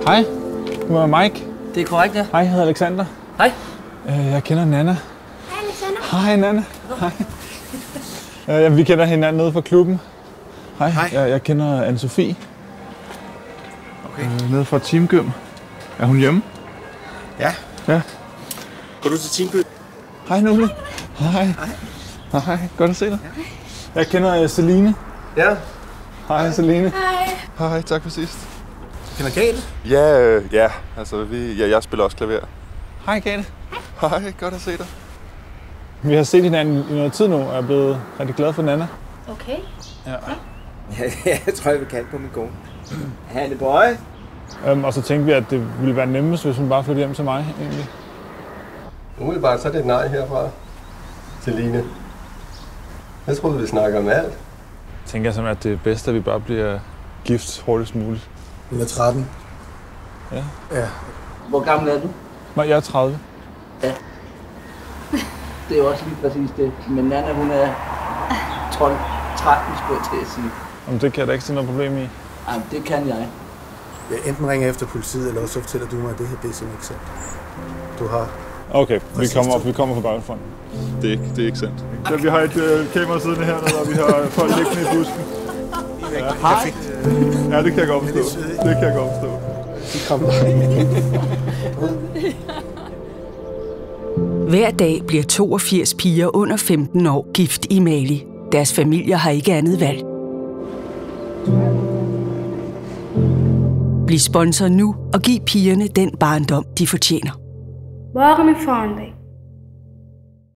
Hej, du er Mike. Det er korrekt, ja. Hej, jeg hedder Alexander. Hej. Jeg kender Nana. Hej, Alexander. Hej, Nana. Hej. Vi kender hinanden nede fra klubben. Hej. Jeg kender Anne-Sophie. Okay. Nede fra Teamgym. Er hun hjemme? Ja. Ja. Går du til Teamgym? Hej, Nulle. Hej. Hej. Godt at se dig. Ja. Jeg kender Celine. Ja. Hej, Celine. Hej. Hej, tak for sidst. Kender Gale? Ja, altså jeg spiller også klaver. Hej, Gane. Hej, godt at se dig. Vi har set hinanden i noget tid nu, og jeg er blevet rigtig glad for Nana. Okay. Ja. Jeg tror, jeg vil kalde på min kone. Hanne boy. Og så tænkte vi, at det ville være nemmest, hvis hun bare flyttede hjem til mig, egentlig. Umiddelbart så er det et nej herfra til Line. Jeg troede, vi snakker om alt. Jeg tænker simpelthen, at det er bedst, at vi bare bliver gift hurtigst muligt. Hun er 13. Ja. Hvor gammel er du? Nej, jeg er 30. Ja. Det er jo også lige præcis det. Men Nana, hun er 12, 13, skulle jeg til at sige. Om det kan jeg da ikke se noget problem i. Jamen, det kan jeg. Jeg enten ringer efter politiet, eller så fortæller du mig, at det her det er simpelthen ikke sandt. Du har... Okay, vi kommer på bagfronten. Det er ikke sandt. Så vi har et kamera siddende hernede, og vi har folk liggende i busken. Hej. Ja, det kan jeg godt forstå. Det kan jeg godt forstå. Hver dag bliver 82 piger under 15 år gift i Mali. Deres familier har ikke andet valg. Bliv sponsor nu og giv pigerne den barndom, de fortjener. Borg med Fonde.